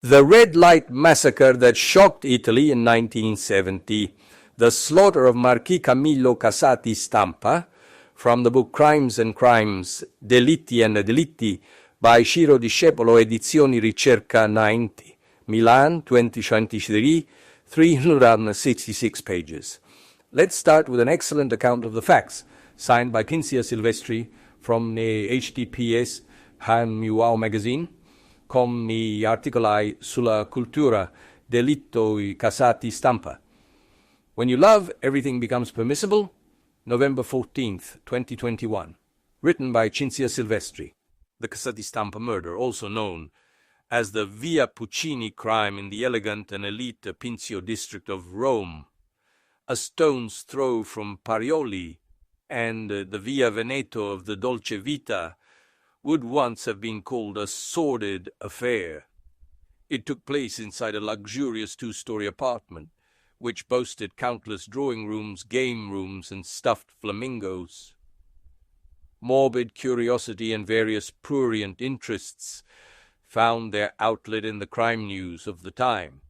The red light massacre that shocked Italy in 1970, the slaughter of Marquis Camillo Casati Stampa, from the book Crimes and Crimes, Delitti&Delitti, by Ciro Discepolo, Edizioni Ricerca 90, Milan, 2023, 366 pages. Let's start with an excellent account of the facts, signed by Cinzia Silvestri from the HTTPS Wow magazine, con gli articolai sulla cultura Delitti Casati Stampa. When you love, everything becomes permissible. November 14th, 2021. Written by Cinzia Silvestri. The Casati Stampa murder, also known as the Via Puccini crime in the elegant and elite Pincio district of Rome, a stone's throw from Parioli, and the Via Veneto of the Dolce Vita, would once have been called a sordid affair. It took place inside a luxurious two-story apartment, which boasted countless drawing rooms, game rooms, and stuffed flamingos. Morbid curiosity and various prurient interests found their outlet in the crime news of the time.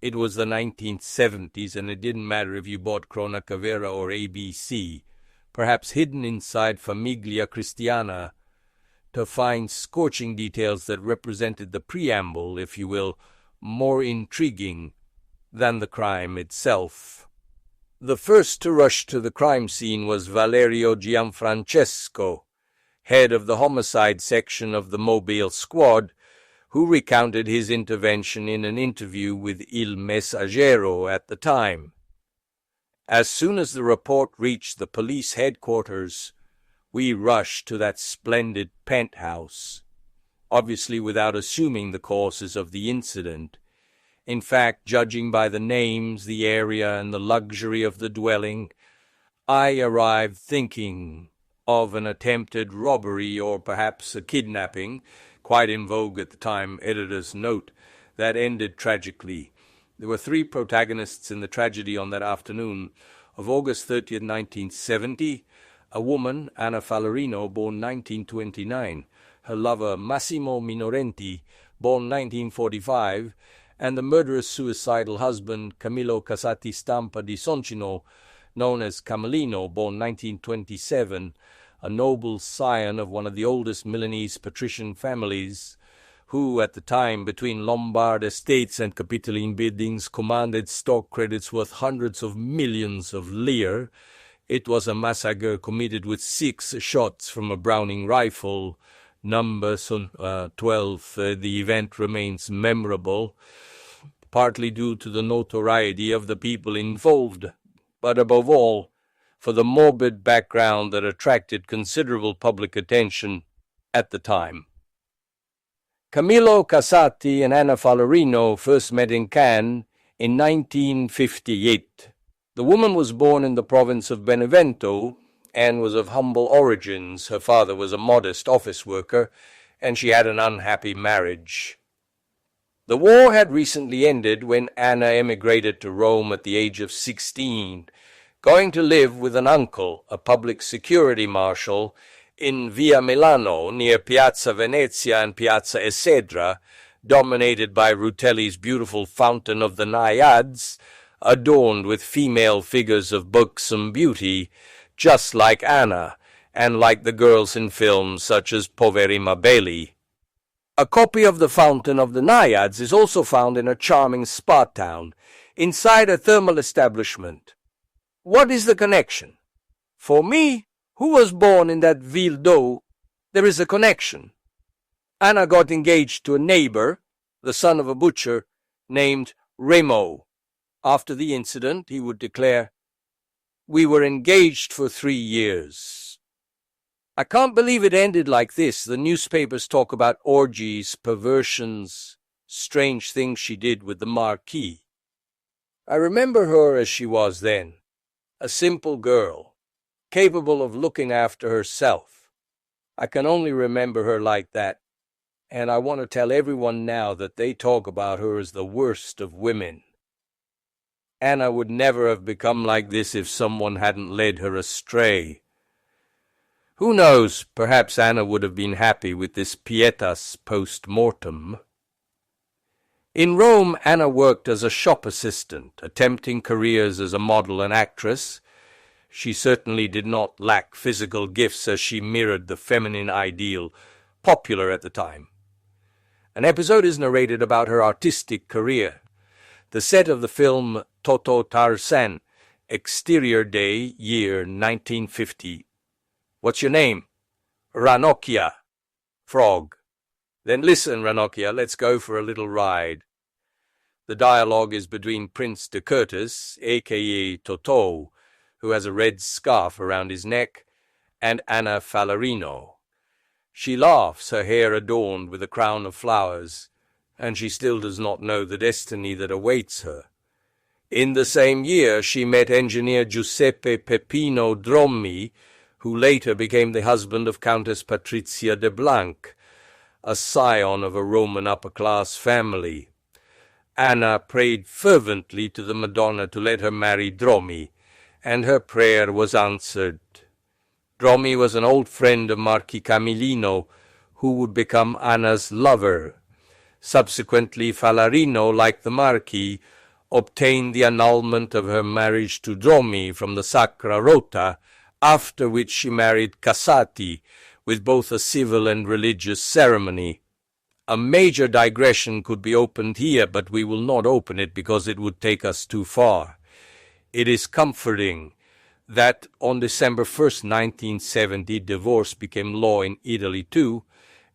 It was the 1970s, and it didn't matter if you bought Cronaca Vera or ABC, perhaps hidden inside Famiglia Cristiana, to find scorching details that represented the preamble, if you will, more intriguing than the crime itself. The first to rush to the crime scene was Valerio Gianfrancesco, head of the homicide section of the Mobile Squad, who recounted his intervention in an interview with Il Messaggero at the time. As soon as the report reached the police headquarters, we rushed to that splendid penthouse, obviously without assuming the causes of the incident. In fact, judging by the names, the area, and the luxury of the dwelling, I arrived thinking of an attempted robbery or perhaps a kidnapping, quite in vogue at the time, editor's note, that ended tragically. There were three protagonists in the tragedy on that afternoon of August 30th, 1970, a woman, Anna Fallerino, born 1929, her lover, Massimo Minorenti, born 1945, and the murderous suicidal husband, Camillo Casati Stampa di Soncino, known as Camillino, born 1927, a noble scion of one of the oldest Milanese patrician families, who, at the time, between Lombard estates and Capitoline buildings, commanded stock credits worth hundreds of millions of lire. It was a massacre committed with 6 shots from a Browning rifle. Number 12. The event remains memorable, partly due to the notoriety of the people involved, but above all, for the morbid background that attracted considerable public attention at the time. Camillo Casati and Anna Fallerino first met in Cannes in 1958. The woman was born in the province of Benevento and was of humble origins. Her father was a modest office worker, and she had an unhappy marriage. The war had recently ended when Anna emigrated to Rome at the age of 16, going to live with an uncle, a public security marshal, in Via Milano, near Piazza Venezia and Piazza Esedra, dominated by Rutelli's beautiful Fountain of the Naiads, adorned with female figures of buxom beauty, just like Anna, and like the girls in films such as Poveri Mabelli. A copy of the Fountain of the Naiads is also found in a charming spa town, inside a thermal establishment. What is the connection? For me, who was born in that Ville d'Eau, there is a connection. Anna got engaged to a neighbor, the son of a butcher, named Remo. After the incident, he would declare, "We were engaged for 3 years." I can't believe it ended like this. The newspapers talk about orgies, perversions, strange things she did with the Marquis. I remember her as she was then, a simple girl, capable of looking after herself. I can only remember her like that, and I want to tell everyone now that they talk about her as the worst of women. Anna would never have become like this if someone hadn't led her astray. Who knows, perhaps Anna would have been happy with this pietas post mortem. In Rome, Anna worked as a shop assistant, attempting careers as a model and actress. She certainly did not lack physical gifts as she mirrored the feminine ideal popular at the time. An episode is narrated about her artistic career. The set of the film Toto Tarsan, exterior day, year 1950. What's your name? Ranocchia. Frog. Then listen, Ranocchia, let's go for a little ride. The dialogue is between Prince de Curtis, a.k.a. Toto, who has a red scarf around his neck, and Anna Fallerino. She laughs, her hair adorned with a crown of flowers, and she still does not know the destiny that awaits her. In the same year, she met engineer Giuseppe Peppino Drommi, who later became the husband of Countess Patrizia de Blanc, a scion of a Roman upper-class family. Anna prayed fervently to the Madonna to let her marry Drommi, and her prayer was answered. Drommi was an old friend of Marquis Camillo, who would become Anna's lover. Subsequently, Fallerino, like the Marquis, obtained the annulment of her marriage to Drommi from the Sacra Rota, after which she married Casati, with both a civil and religious ceremony. A major digression could be opened here, but we will not open it because it would take us too far. It is comforting that on December 1st, 1970, divorce became law in Italy too,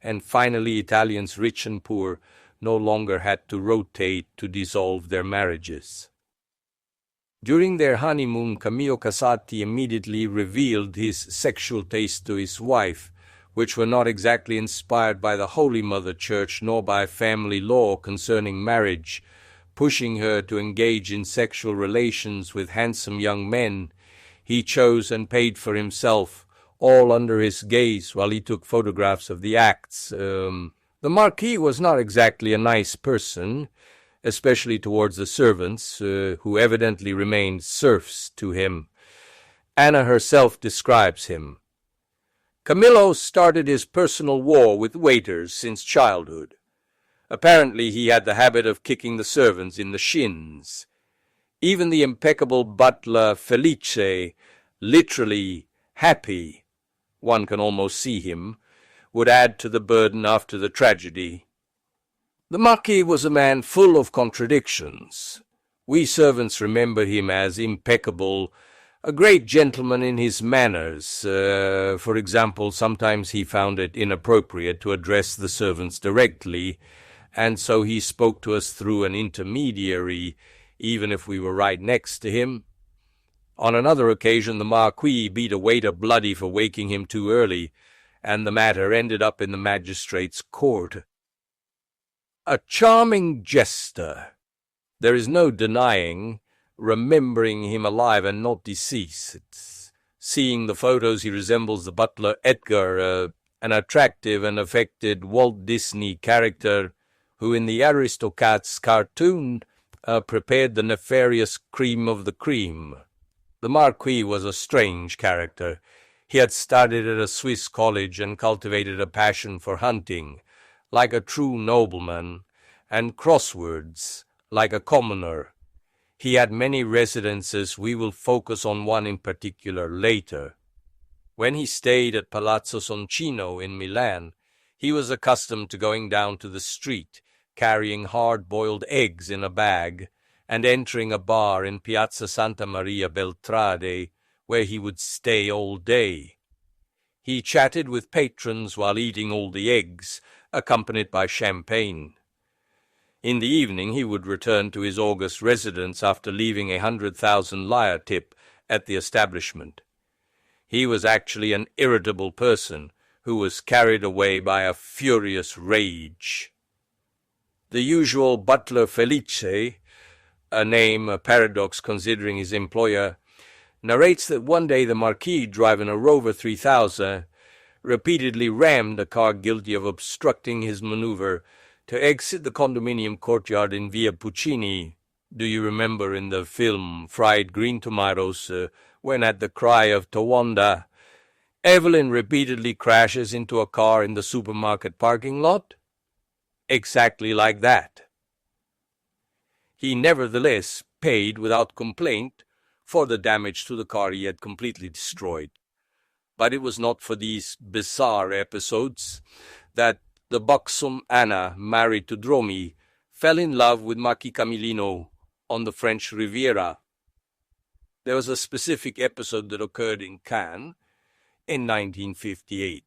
and finally Italians rich and poor no longer had to rotate to dissolve their marriages. During their honeymoon, Camillo Casati immediately revealed his sexual taste to his wife, which were not exactly inspired by the Holy Mother Church nor by family law concerning marriage, pushing her to engage in sexual relations with handsome young men he chose and paid for himself, all under his gaze while he took photographs of the acts. The Marquis was not exactly a nice person, especially towards the servants, who evidently remained serfs to him. Anna herself describes him. Camillo started his personal war with waiters since childhood. Apparently he had the habit of kicking the servants in the shins. Even the impeccable butler Felice, literally happy, one can almost see him, would add to the burden after the tragedy. The Marquis was a man full of contradictions. We servants remember him as impeccable, a great gentleman in his manners. For example, sometimes he found it inappropriate to address the servants directly, and so he spoke to us through an intermediary, even if we were right next to him. On another occasion, the Marquis beat a waiter bloody for waking him too early, and the matter ended up in the magistrate's court. A charming jester. There is no denying, remembering him alive and not deceased. Seeing the photos, he resembles the butler Edgar, an attractive and affected Walt Disney character who in the Aristocats cartoon prepared the nefarious cream of the cream. The Marquis was a strange character. He had studied at a Swiss college and cultivated a passion for hunting, like a true nobleman, and crosswords, like a commoner. He had many residences. We will focus on one in particular later. When he stayed at Palazzo Soncino in Milan, he was accustomed to going down to the street, carrying hard-boiled eggs in a bag, and entering a bar in Piazza Santa Maria Beltrade, where he would stay all day. He chatted with patrons while eating all the eggs, accompanied by champagne. In the evening he would return to his august residence after leaving 100,000 lire tip at the establishment. He was actually an irritable person who was carried away by a furious rage. The usual butler Felice, a name a paradox considering his employer, narrates that one day the Marquis, driving a Rover 3000, repeatedly rammed a car guilty of obstructing his maneuver to exit the condominium courtyard in Via Puccini. Do you remember in the film Fried Green Tomatoes, when at the cry of Tawanda, Evelyn repeatedly crashes into a car in the supermarket parking lot? Exactly like that. He nevertheless paid without complaint for the damage to the car he had completely destroyed. But it was not for these bizarre episodes that the buxom Anna, married to Dromi, fell in love with Marquis Camillo on the French Riviera. There was a specific episode that occurred in Cannes in 1958.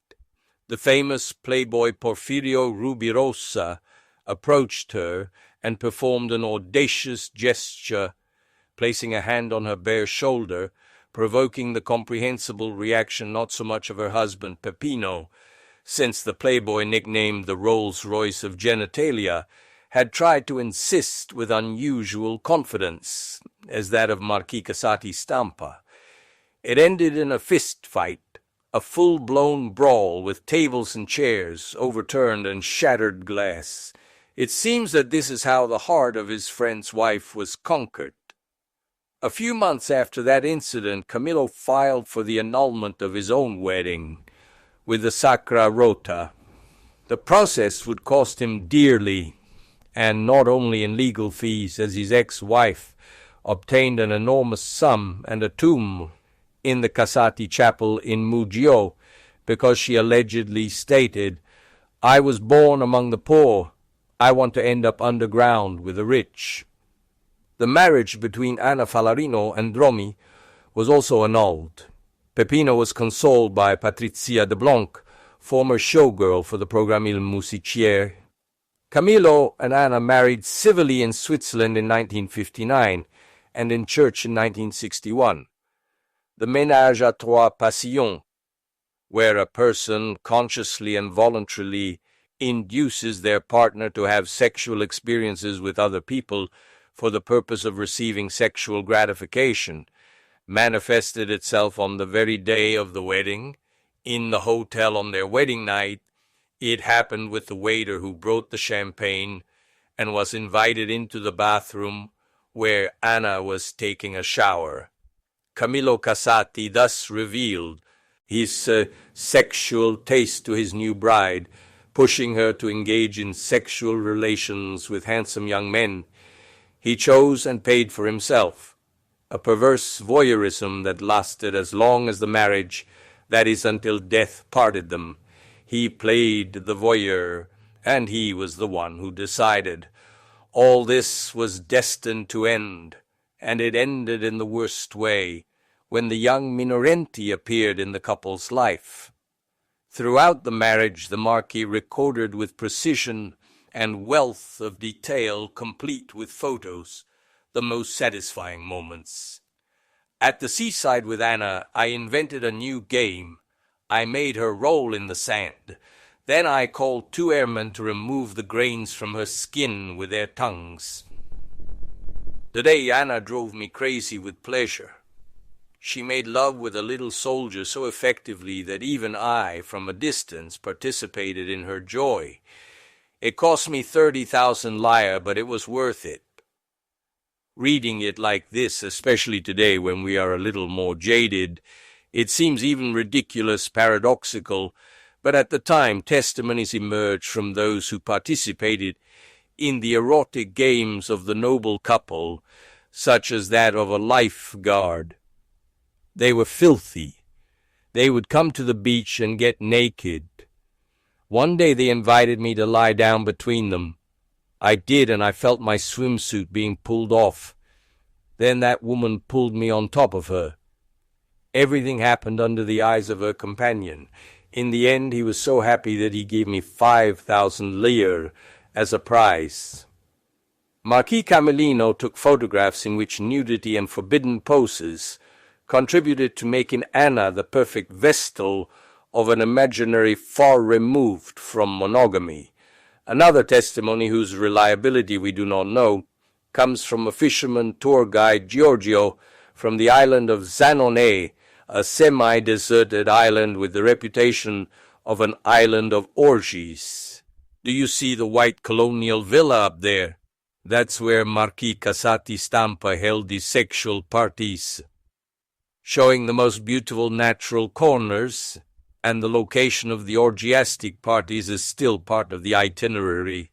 The famous playboy Porfirio Rubirosa approached her and performed an audacious gesture, placing a hand on her bare shoulder, provoking the comprehensible reaction not so much of her husband Peppino, since the playboy, nicknamed the Rolls-Royce of genitalia, had tried to insist with unusual confidence, as that of Marquis Casati Stampa. It ended in a fist fight, a full-blown brawl with tables and chairs overturned and shattered glass. It seems that this is how the heart of his friend's wife was conquered. A few months after that incident, Camillo filed for the annulment of his own wedding with the Sacra Rota. The process would cost him dearly, and not only in legal fees, as his ex-wife obtained an enormous sum and a tomb in the Casati chapel in Muggio, because she allegedly stated, "I was born among the poor. I want to end up underground with the rich." The marriage between Anna Fallarino and Dromi was also annulled. Peppino was consoled by Patrizia de Blanc, former showgirl for the program Il Musiciere. Camillo and Anna married civilly in Switzerland in 1959 and in church in 1961. The ménage à trois passions, where a person consciously and voluntarily induces their partner to have sexual experiences with other people for the purpose of receiving sexual gratification, manifested itself on the very day of the wedding, in the hotel on their wedding night. It happened with the waiter who brought the champagne and was invited into the bathroom where Anna was taking a shower. Camillo Casati thus revealed his sexual taste to his new bride, pushing her to engage in sexual relations with handsome young men he chose and paid for himself, a perverse voyeurism that lasted as long as the marriage, that is, until death parted them. He played the voyeur, and he was the one who decided. All this was destined to end, and it ended in the worst way, when the young Minorenti appeared in the couple's life. Throughout the marriage, the Marquis recorded with precision and wealth of detail, complete with photos, the most satisfying moments. At the seaside with Anna, I invented a new game. I made her roll in the sand. Then I called 2 airmen to remove the grains from her skin with their tongues. Today Anna drove me crazy with pleasure. She made love with a little soldier so effectively that even I, from a distance, participated in her joy. It cost me 30,000 lire, but it was worth it. Reading it like this, especially today when we are a little more jaded, it seems even ridiculous, paradoxical, but at the time testimonies emerged from those who participated in the erotic games of the noble couple, such as that of a lifeguard. They were filthy. They would come to the beach and get naked. One day they invited me to lie down between them. I did, and I felt my swimsuit being pulled off. Then that woman pulled me on top of her. Everything happened under the eyes of her companion. In the end, he was so happy that he gave me 5,000 lire as a prize. Marquis Camillo took photographs in which nudity and forbidden poses contributed to making Anna the perfect vestal of an imaginary far removed from monogamy. Another testimony, whose reliability we do not know, comes from a fisherman tour guide, Giorgio, from the island of Zanone, a semi-deserted island with the reputation of an island of orgies. Do you see the white colonial villa up there? That's where Marquis Casati Stampa held his sexual parties, showing the most beautiful natural corners, and the location of the orgiastic parties is still part of the itinerary.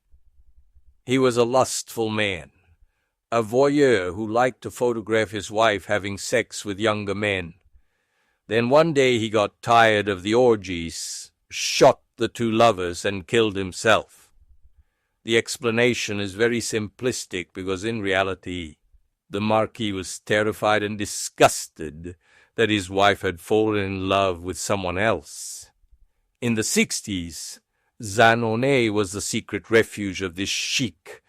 He was a lustful man, a voyeur who liked to photograph his wife having sex with younger men. Then one day he got tired of the orgies, shot the two lovers, and killed himself. The explanation is very simplistic because in reality, the Marquis was terrified and disgusted that his wife had fallen in love with someone else. In the 60s, Zanone was the secret refuge of this chic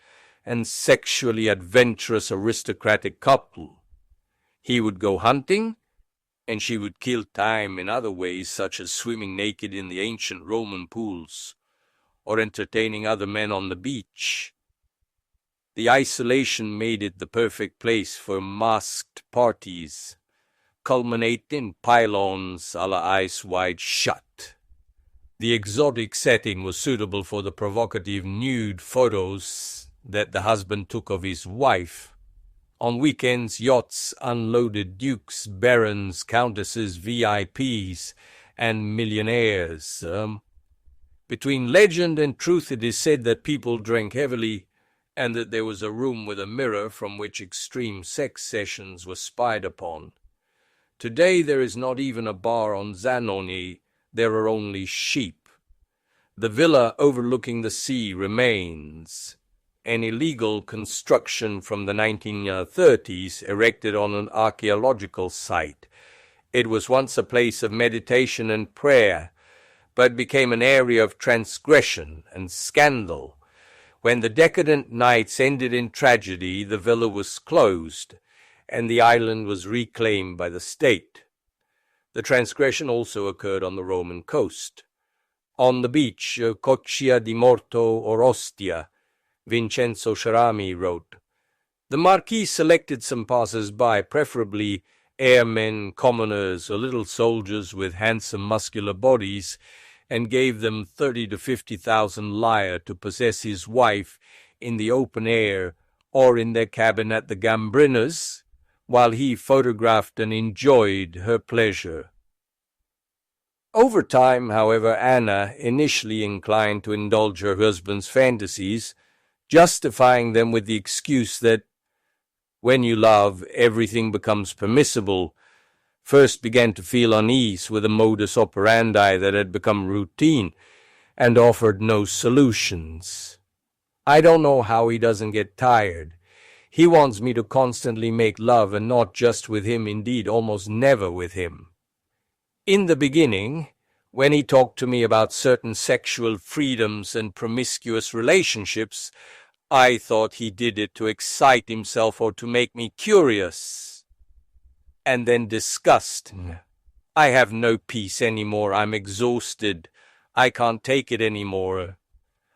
and sexually adventurous aristocratic couple. He would go hunting, and she would kill time in other ways, such as swimming naked in the ancient Roman pools or entertaining other men on the beach. The isolation made it the perfect place for masked parties, culminating in pylons a la Eyes Wide Shut. The exotic setting was suitable for the provocative nude photos that the husband took of his wife. On weekends, yachts unloaded dukes, barons, countesses, VIPs, and millionaires. Between legend and truth, it is said that people drank heavily and that there was a room with a mirror from which extreme sex sessions were spied upon. Today there is not even a bar on Zanoni, there are only sheep. The villa overlooking the sea remains, an illegal construction from the 1930s erected on an archaeological site. It was once a place of meditation and prayer, but became an area of transgression and scandal. When the decadent nights ended in tragedy, the villa was closed, and the island was reclaimed by the state. The transgression also occurred on the Roman coast. On the beach, Coccia di Morto or Ostia, Vincenzo Cerami wrote, "The Marquis selected some passers-by, preferably airmen, commoners, or little soldiers with handsome muscular bodies, and gave them 30 to 50,000 lire to possess his wife in the open air or in their cabin at the Gambrinas, while he photographed and enjoyed her pleasure." Over time, however, Anna, initially inclined to indulge her husband's fantasies, justifying them with the excuse that when you love, everything becomes permissible, first began to feel unease with a modus operandi that had become routine and offered no solutions. "I don't know how he doesn't get tired. He wants me to constantly make love, and not just with him, indeed almost never with him. In the beginning, when he talked to me about certain sexual freedoms and promiscuous relationships, I thought he did it to excite himself or to make me curious. And then disgust. I have no peace anymore. I'm exhausted. I can't take it anymore.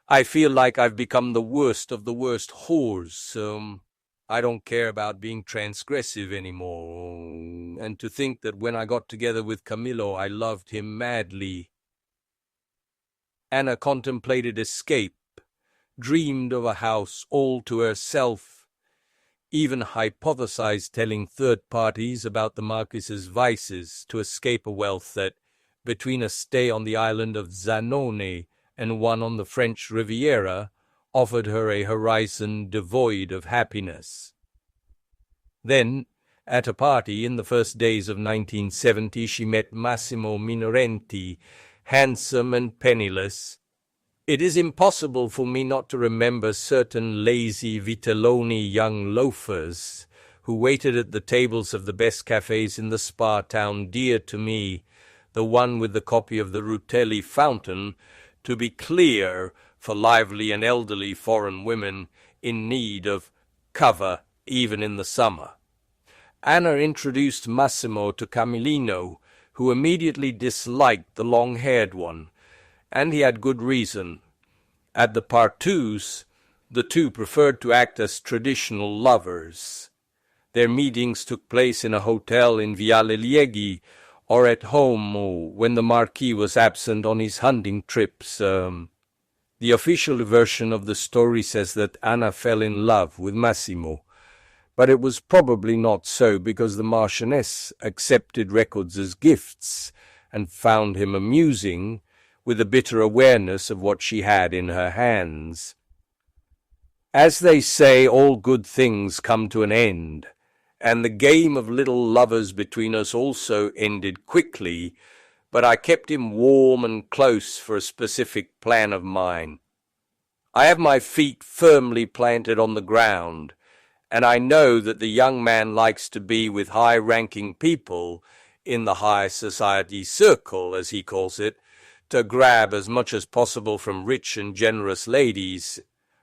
I feel like I've become the worst of the worst whores. I don't care about being transgressive anymore. And to think that when I got together with Camillo, I loved him madly." Anna contemplated escape, dreamed of a house all to herself, even hypothesized telling third parties about the Marquis's vices to escape a wealth that, between a stay on the island of Zanone and one on the French Riviera, offered her a horizon devoid of happiness. Then, at a party in the first days of 1970, she met Massimo Minorenti, handsome and penniless. "It is impossible for me not to remember certain lazy Vitelloni young loafers who waited at the tables of the best cafes in the spa town dear to me, the one with the copy of the Rutelli fountain, to be clear, for lively and elderly foreign women in need of cover even in the summer." Anna introduced Massimo to Camillino, who immediately disliked the long-haired one, and he had good reason. At the partous, the two preferred to act as traditional lovers. Their meetings took place in a hotel in Viale Lieghi, or at home when the Marquis was absent on his hunting trips. The official version of the story says that Anna fell in love with Massimo, but it was probably not so because the Marchioness accepted records as gifts and found him amusing, with a bitter awareness of what she had in her hands. As they say, all good things come to an end, and the game of little lovers between us also ended quickly, but I kept him warm and close for a specific plan of mine. I have my feet firmly planted on the ground, and I know that the young man likes to be with high-ranking people in the high society circle, as he calls it, to grab as much as possible from rich and generous ladies.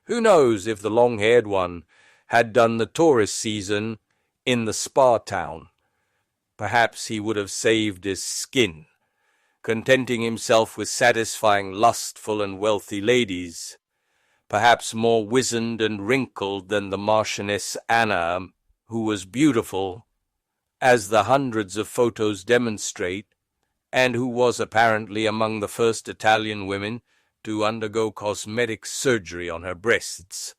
Who knows if the long-haired one had done the tourist season in the spa town? Perhaps he would have saved his skin, contenting himself with satisfying lustful and wealthy ladies, perhaps more wizened and wrinkled than the Marchioness Anna, who was beautiful, as the hundreds of photos demonstrate, and who was apparently among the first Italian women to undergo cosmetic surgery on her breasts.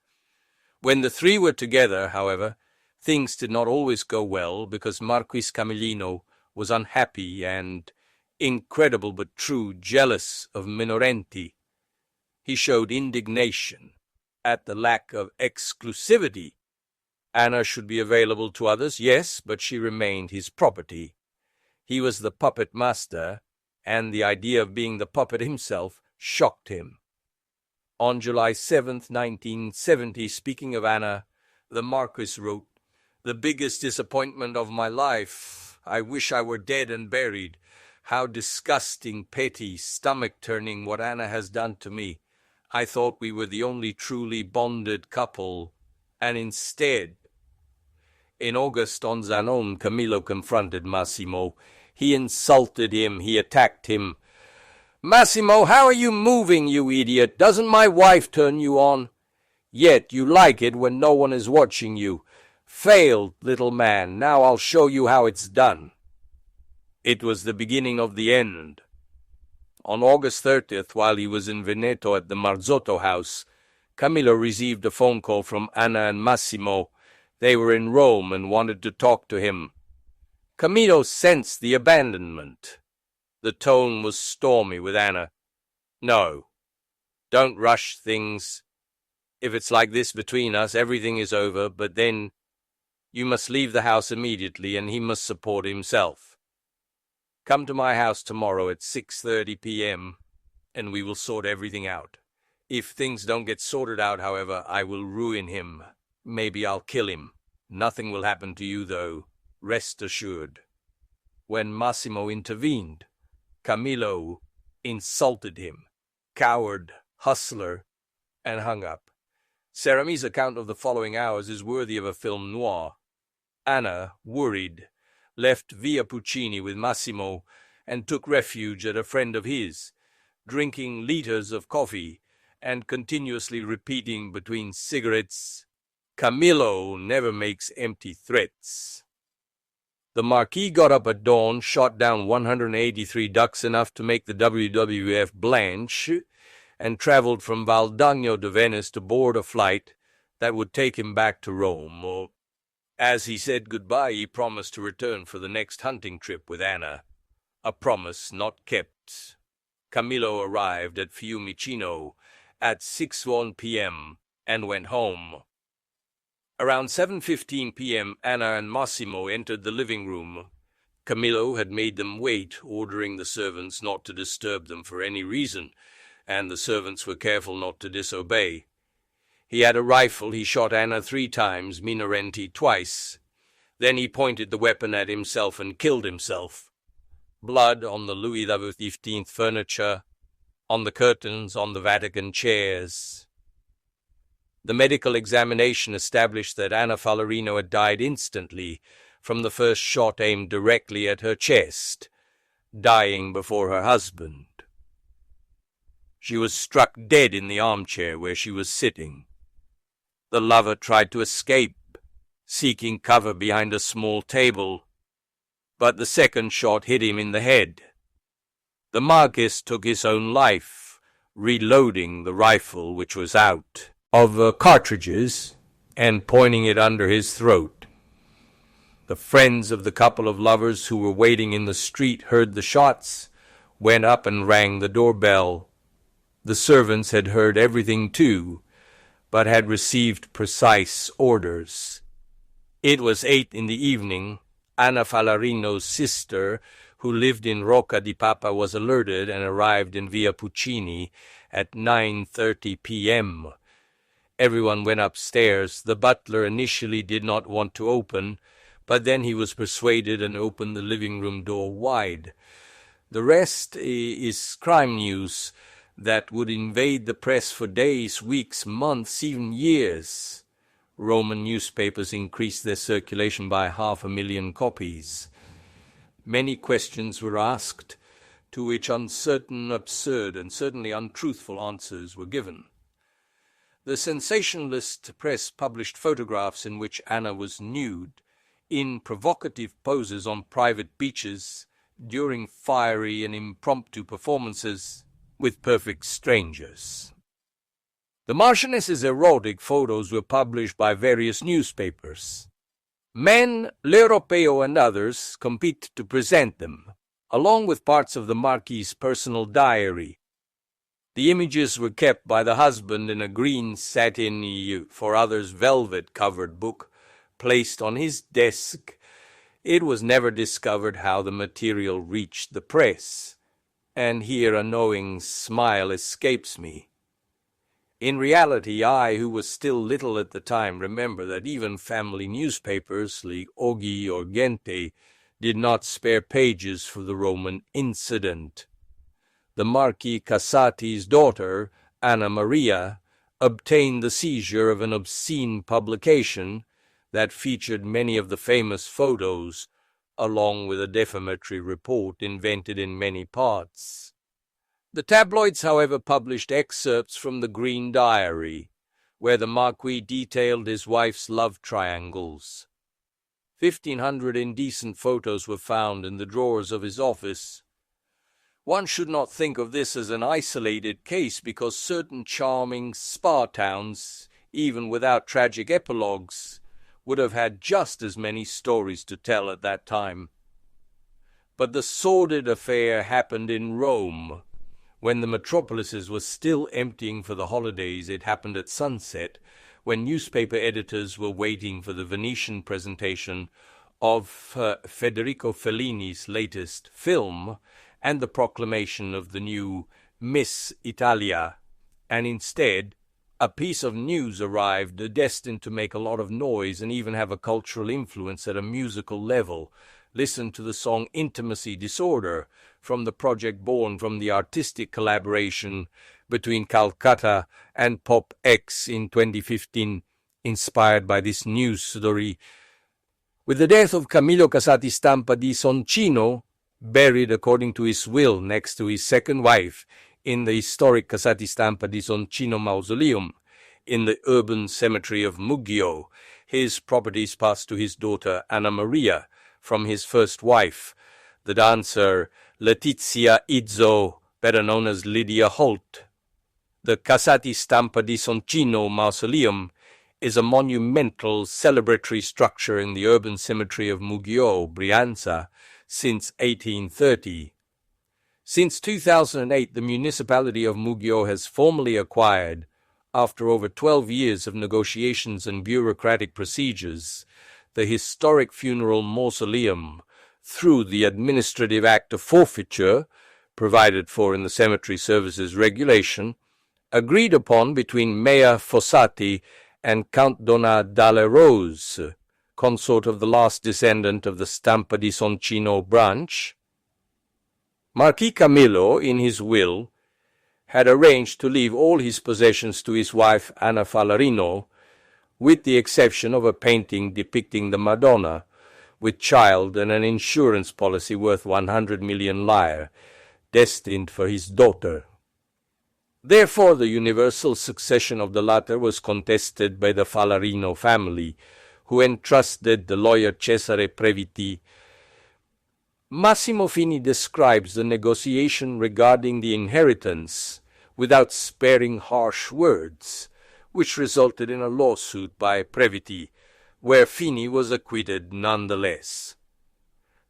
When the three were together, however, things did not always go well, because Marquis Camillo was unhappy and, incredible but true, jealous of Minorenti. He showed indignation at the lack of exclusivity. Anna should be available to others, yes, but she remained his property. He was the puppet master, and the idea of being the puppet himself shocked him. On July 7th, 1970, speaking of Anna, the Marquis wrote, "The biggest disappointment of my life. I wish I were dead and buried. How disgusting, petty, stomach-turning what Anna has done to me. I thought we were the only truly bonded couple, and instead—" In August, on Zanon, Camillo confronted Massimo. He insulted him, he attacked him. "Massimo, how are you moving, you idiot? Doesn't my wife turn you on? Yet you like it when no one is watching you. Failed, little man. Now I'll show you how it's done." It was the beginning of the end. On August 30th, while he was in Veneto at the Marzotto house, Camillo received a phone call from Anna and Massimo. They were in Rome and wanted to talk to him. Camillo sensed the abandonment. The tone was stormy with Anna. "No, don't rush things. If it's like this between us, everything is over, but then you must leave the house immediately and he must support himself. Come to my house tomorrow at 6:30 p.m., and we will sort everything out. If things don't get sorted out, however, I will ruin him. Maybe I'll kill him. Nothing will happen to you, though. Rest assured." When Massimo intervened, Camillo insulted him, coward, hustler, and hung up. Serami's account of the following hours is worthy of a film noir. Anna, worried, left Via Puccini with Massimo and took refuge at a friend of his, drinking liters of coffee and continuously repeating between cigarettes, "Camillo never makes empty threats." The Marquis got up at dawn, shot down 183 ducks, enough to make the WWF Blanche, and traveled from Valdagno to Venice to board a flight that would take him back to Rome. As he said goodbye, he promised to return for the next hunting trip with Anna. A promise not kept. Camillo arrived at Fiumicino at 6:01 p.m. and went home. Around 7:15 p.m., Anna and Massimo entered the living room. Camillo had made them wait, ordering the servants not to disturb them for any reason, and the servants were careful not to disobey. He had a rifle. He shot Anna 3 times, Minorenti twice. Then he pointed the weapon at himself and killed himself. Blood on the Louis XV furniture, on the curtains, on the Vatican chairs. The medical examination established that Anna Fallerino had died instantly from the first shot aimed directly at her chest, dying before her husband. She was struck dead in the armchair where she was sitting. The lover tried to escape, seeking cover behind a small table, but the second shot hit him in the head. The Marquis took his own life, reloading the rifle, which was out of cartridges, and pointing it under his throat. The friends of the couple of lovers who were waiting in the street heard the shots, went up and rang the doorbell. The servants had heard everything too, but had received precise orders. It was 8 in the evening. Anna Fallarino's sister, who lived in Rocca di Papa, was alerted and arrived in Via Puccini at 9:30 p.m. Everyone went upstairs. The butler initially did not want to open, but then he was persuaded and opened the living room door wide. The rest is crime news that would invade the press for days, weeks, months, even years. Roman newspapers increased their circulation by 500,000 copies. Many questions were asked, to which uncertain, absurd, and certainly untruthful answers were given. The sensationalist press published photographs in which Anna was nude, in provocative poses on private beaches, during fiery and impromptu performances with perfect strangers. The Marchioness's erotic photos were published by various newspapers. Men, L'Europeo and others compete to present them, along with parts of the Marquis's personal diary. The images were kept by the husband in a green satin, for others velvet-covered book, placed on his desk. It was never discovered how the material reached the press, and here a knowing smile escapes me. In reality, I, who was still little at the time, remember that even family newspapers like Oggi or Gente did not spare pages for the Roman incident. The Marquis Casati's daughter, Anna Maria, obtained the seizure of an obscene publication that featured many of the famous photos, along with a defamatory report invented in many parts. The tabloids, however, published excerpts from the Green Diary, where the Marquis detailed his wife's love triangles. 1,500 indecent photos were found in the drawers of his office. One should not think of this as an isolated case, because certain charming spa towns, even without tragic epilogues, would have had just as many stories to tell at that time. But the sordid affair happened in Rome. When the metropolis was still emptying for the holidays. It happened at sunset, when newspaper editors were waiting for the Venetian presentation of Federico Fellini's latest film and the proclamation of the new Miss Italia, and instead a piece of news arrived destined to make a lot of noise and even have a cultural influence at a musical level. Listen to the song Intimacy Disorder, from the project born from the artistic collaboration between Calcutta and Pop X in 2015, inspired by this news story. With the death of Camillo Casati Stampa di Soncino, buried according to his will next to his second wife in the historic Casati Stampa di Soncino mausoleum in the urban cemetery of Muggio, his properties passed to his daughter Anna Maria from his first wife, the dancer Letizia Izzo, better known as Lydia Holt. The Casati Stampa di Soncino mausoleum is a monumental celebratory structure in the urban cemetery of Muggio, Brianza, since 1830. Since 2008, the municipality of Muggio has formally acquired, after over 12 years of negotiations and bureaucratic procedures, the historic funeral mausoleum through the administrative act of forfeiture, provided for in the cemetery services regulation, agreed upon between Mayor Fossati and Count Donna Dalle Rose, consort of the last descendant of the Stampa di Soncino branch. Marquis Camillo, in his will, had arranged to leave all his possessions to his wife Anna Fallarino, with the exception of a painting depicting the Madonna, with child, and an insurance policy worth 100 million lire, destined for his daughter. Therefore, the universal succession of the latter was contested by the Fallarino family, who entrusted the lawyer Cesare Previti. Massimo Fini describes the negotiation regarding the inheritance without sparing harsh words, which resulted in a lawsuit by Previti, where Fini was acquitted nonetheless.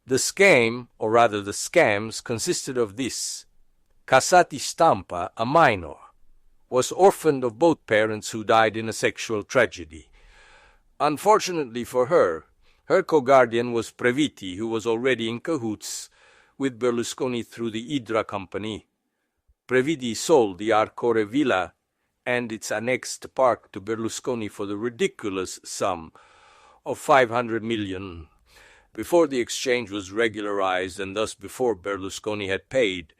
The scheme, or rather the scams, consisted of this. Casati Stampa, a minor, was orphaned of both parents who died in a sexual tragedy. Unfortunately for her, her co-guardian was Previti, who was already in cahoots with Berlusconi through the Idra company. Previti sold the Arcore villa and its annexed park to Berlusconi for the ridiculous sum of 500 million. Before the exchange was regularized and thus before Berlusconi had paid,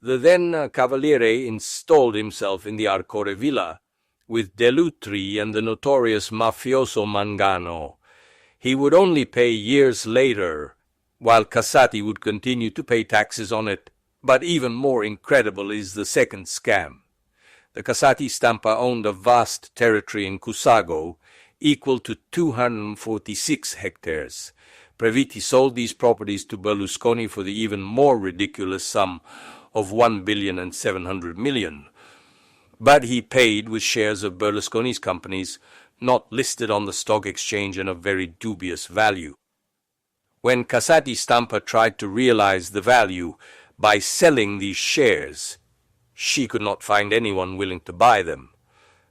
the then Cavaliere installed himself in the Arcore villa with Dell'Utri and the notorious mafioso Mangano. He would only pay years later, while Casati would continue to pay taxes on it. But even more incredible is the second scam. The Casati Stampa owned a vast territory in Cusago, equal to 246 hectares. Previti sold these properties to Berlusconi for the even more ridiculous sum of 1,700 million. But he paid with shares of Berlusconi's companies not listed on the stock exchange and of very dubious value. When Casati Stampa tried to realize the value by selling these shares, she could not find anyone willing to buy them.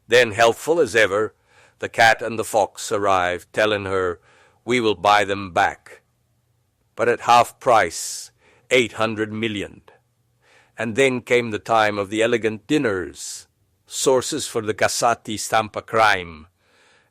Then, helpful as ever, the cat and the fox arrived, telling her, "We will buy them back, but at half price, 800 million. And then came the time of the elegant dinners. Sources for the Casati Stampa crime.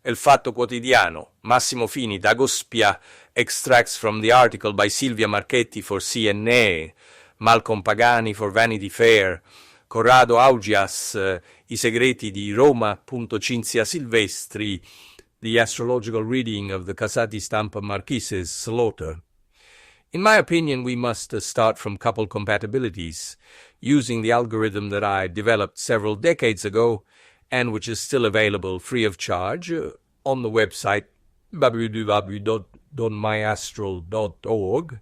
El Fatto Quotidiano, Massimo Fini, Dagospia, extracts from the article by Silvia Marchetti for CNA, Malcolm Pagani for Vanity Fair, Corrado Augias, I segreti di Roma. Cinzia Silvestri, the astrological reading of the Casati Stampa Marquise's slaughter. In my opinion, we must start from couple compatibilities, using the algorithm that I developed several decades ago and which is still available free of charge on the website www.myastral.org.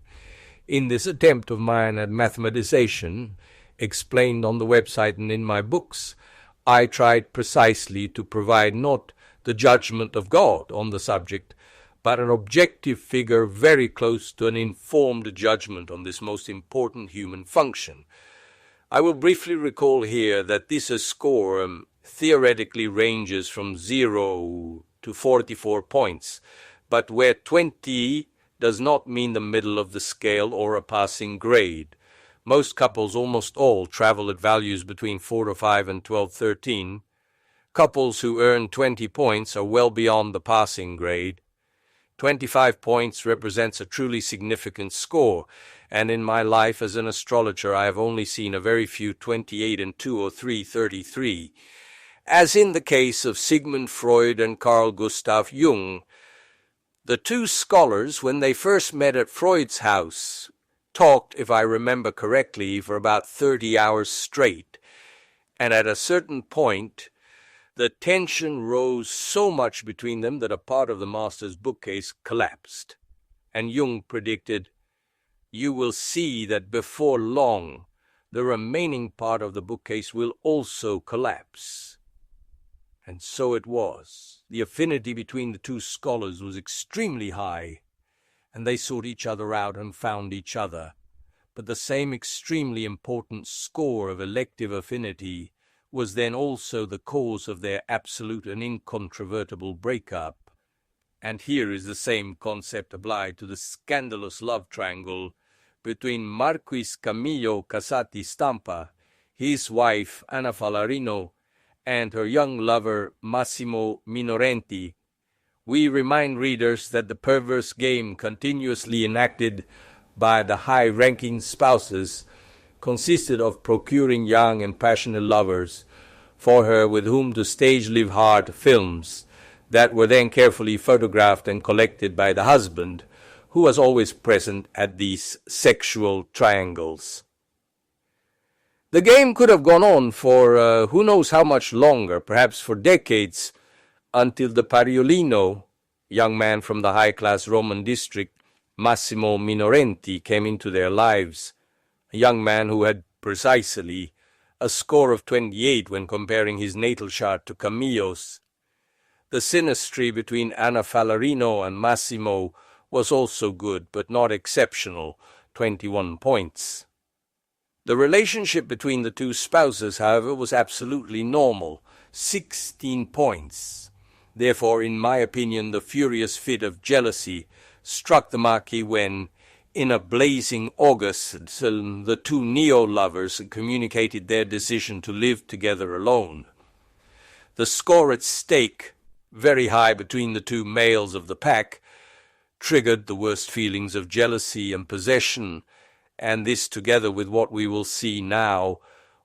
In this attempt of mine at mathematization, explained on the website and in my books, I tried precisely to provide not the judgment of God on the subject, but an objective figure very close to an informed judgment on this most important human function. I will briefly recall here that this score theoretically ranges from 0 to 44 points, but where 20 does not mean the middle of the scale or a passing grade. Most couples, almost all, travel at values between 4 to 5 and 12, 13. Couples who earn 20 points are well beyond the passing grade. 25 points represents a truly significant score, and in my life as an astrologer I have only seen a very few 28 and 2 or 3, 33. As in the case of Sigmund Freud and Carl Gustav Jung, the two scholars, when they first met at Freud's house, talked, if I remember correctly, for about 30 hours straight, and at a certain point the tension rose so much between them that a part of the master's bookcase collapsed, and Jung predicted, "You will see that before long the remaining part of the bookcase will also collapse." And so it was. The affinity between the two scholars was extremely high, and they sought each other out and found each other. But the same extremely important score of elective affinity was then also the cause of their absolute and incontrovertible breakup. And here is the same concept applied to the scandalous love triangle between Marquis Camillo Casati Stampa, his wife Anna Fallarino, and her young lover Massimo Minorenti. We remind readers that the perverse game continuously enacted by the high-ranking spouses consisted of procuring young and passionate lovers for her with whom to stage live-hard films that were then carefully photographed and collected by the husband, who was always present at these sexual triangles. The game could have gone on for who knows how much longer, perhaps for decades, until the Pariolino, young man from the high-class Roman district, Massimo Minorenti, came into their lives, a young man who had precisely a score of 28 when comparing his natal chart to Camillo's. The synastry between Anna Fallarino and Massimo was also good, but not exceptional, 21 points. The relationship between the two spouses, however, was absolutely normal, 16 points. Therefore, in my opinion, the furious fit of jealousy struck the Marquis when, in a blazing August, the two neo-lovers communicated their decision to live together alone. The score at stake, very high between the two males of the pack, triggered the worst feelings of jealousy and possession, and this, together with what we will see now,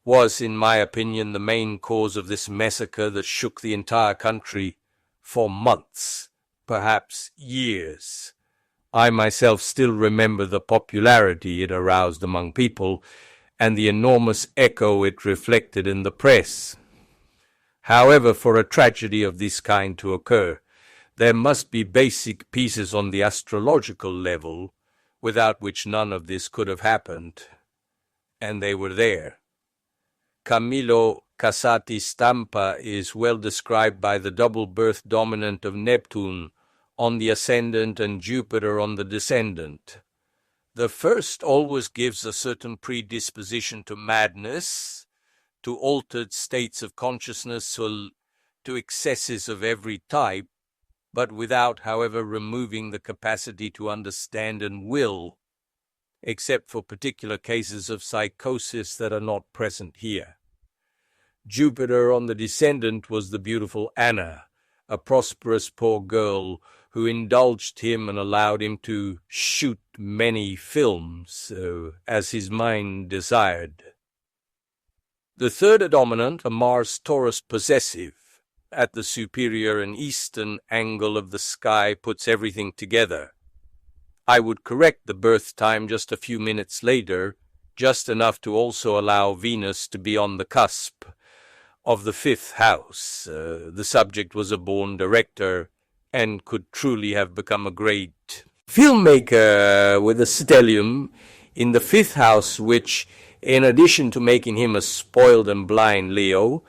was, in my opinion, the main cause of this massacre that shook the entire country for months, perhaps years. I myself still remember the popularity it aroused among people and the enormous echo it reflected in the press. However, for a tragedy of this kind to occur, there must be basic pieces on the astrological level without which none of this could have happened. And they were there. Camillo Casati Stampa is well described by the double birth dominant of Neptune on the ascendant and Jupiter on the descendant. The first always gives a certain predisposition to madness, to altered states of consciousness, to excesses of every type, but without, however, removing the capacity to understand and will, except for particular cases of psychosis that are not present here. Jupiter on the descendant was the beautiful Anna, a prosperous poor girl who indulged him and allowed him to shoot many films as his mind desired. The third dominant, a Mars-Taurus possessive, at the superior and eastern angle of the sky, puts everything together. I would correct the birth time just a few minutes later, just enough to also allow Venus to be on the cusp of the fifth house. The subject was a born director and could truly have become a great filmmaker with a stellium in the fifth house, which, in addition to making him a spoiled and blind Leo,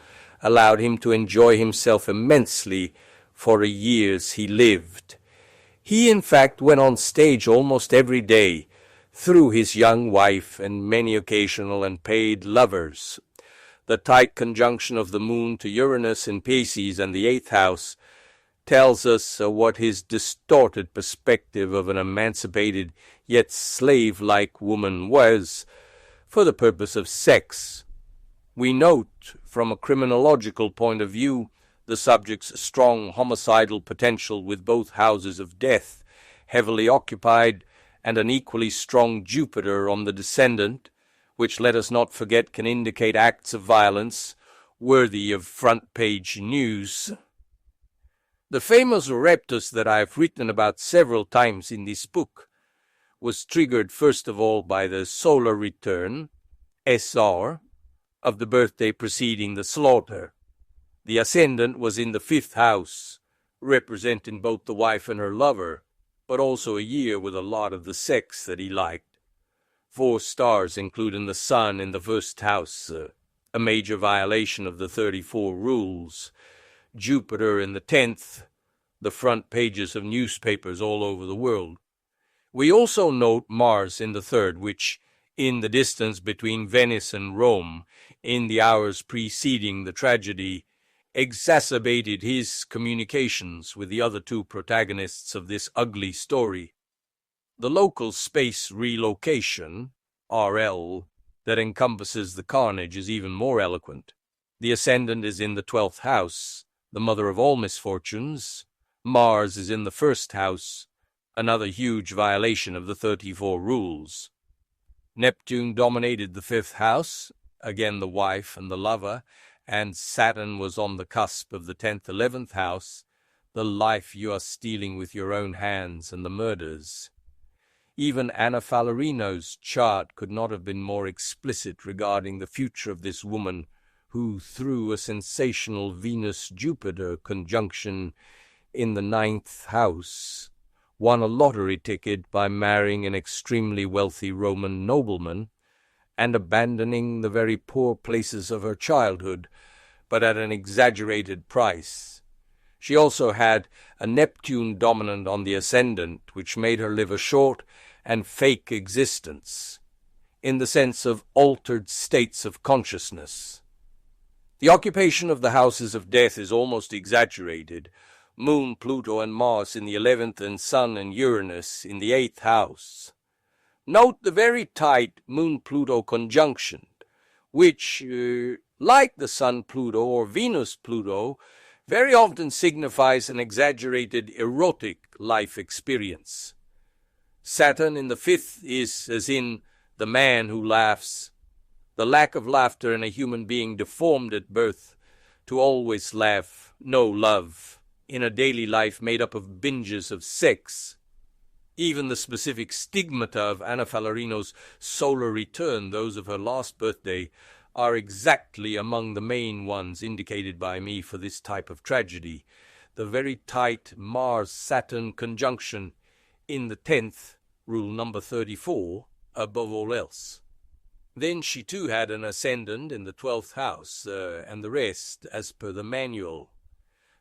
allowed him to enjoy himself immensely for the years he lived. He, in fact, went on stage almost every day, through his young wife and many occasional and paid lovers. The tight conjunction of the moon to Uranus in Pisces and the eighth house tells us what his distorted perspective of an emancipated yet slave-like woman was for the purpose of sex. We note, from a criminological point of view, the subject's strong homicidal potential with both houses of death heavily occupied and an equally strong Jupiter on the descendant, which, let us not forget, can indicate acts of violence worthy of front-page news. The famous Reptus that I have written about several times in this book was triggered first of all by the solar return, SR, of the birthday preceding the slaughter. The ascendant was in the fifth house, representing both the wife and her lover, but also a year with a lot of the sex that he liked. 4 stars, including the sun in the first house, a major violation of the 34 rules. Jupiter in the 10th, the front pages of newspapers all over the world. We also note Mars in the 3rd, which, in the distance between Venice and Rome, in the hours preceding the tragedy, exacerbated his communications with the other 2 protagonists of this ugly story. The local space relocation, RL, that encompasses the carnage is even more eloquent. The ascendant is in the 12th house, the mother of all misfortunes. Mars is in the 1st house, another huge violation of the 34 rules. Neptune dominated the 5th house, again the wife and the lover, and Saturn was on the cusp of the 10th, 11th house, the life you are stealing with your own hands and the murders. Even Anna Fallerino's chart could not have been more explicit regarding the future of this woman who, through a sensational Venus-Jupiter conjunction in the 9th house, won a lottery ticket by marrying an extremely wealthy Roman nobleman and abandoning the very poor places of her childhood, but at an exaggerated price. She also had a Neptune dominant on the ascendant, which made her live a short and fake existence. in the sense of altered states of consciousness. The occupation of the houses of death is almost exaggerated. Moon, Pluto, and Mars in the 11th, and Sun and Uranus in the 8th house. Note the very tight Moon-Pluto conjunction, which, like the Sun-Pluto or Venus-Pluto, very often signifies an exaggerated erotic life experience. Saturn in the 5th is, as in the man who laughs, the lack of laughter in a human being deformed at birth to always laugh, no love, in a daily life made up of binges of sex. Even the specific stigmata of Anna Fallerino's solar return, those of her last birthday, are exactly among the main ones indicated by me for this type of tragedy. The very tight Mars-Saturn conjunction in the 10th, rule number 34, above all else. Then she too had an ascendant in the 12th house, and the rest as per the manual.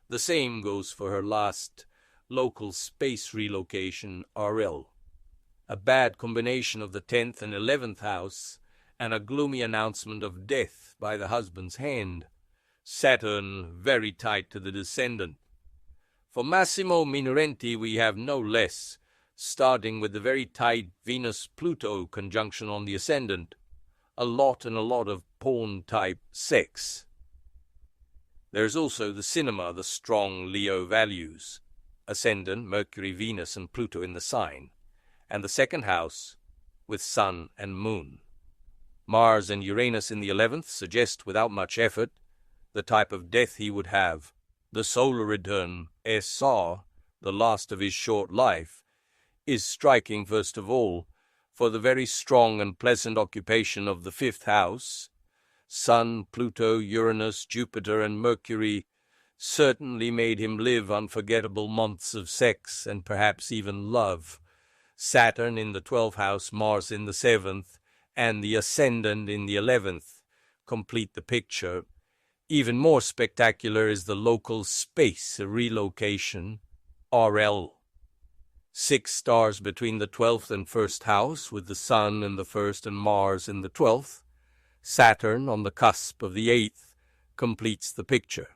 The same goes for her last local space relocation, RL. A bad combination of the 10th and 11th house, and a gloomy announcement of death by the husband's hand. Saturn very tight to the descendant. For Massimo Minorenti we have no less, starting with the very tight Venus-Pluto conjunction on the ascendant. A lot of porn-type sex. There's also the cinema, the strong Leo values. Ascendant, Mercury, Venus, and Pluto in the sign. And the 2nd house with Sun and Moon. Mars and Uranus in the 11th suggest without much effort the type of death he would have. The solar return, SR, the last of his short life, is striking first of all for the very strong and pleasant occupation of the 5th house. Sun, Pluto, Uranus, Jupiter, and Mercury certainly made him live unforgettable months of sex and perhaps even love. Saturn in the 12th house, Mars in the 7th, and the ascendant in the 11th complete the picture. Even more spectacular is the local space relocation, RL. 6 stars between the 12th and 1st house, with the Sun in the 1st and Mars in the 12th. Saturn on the cusp of the 8th completes the picture.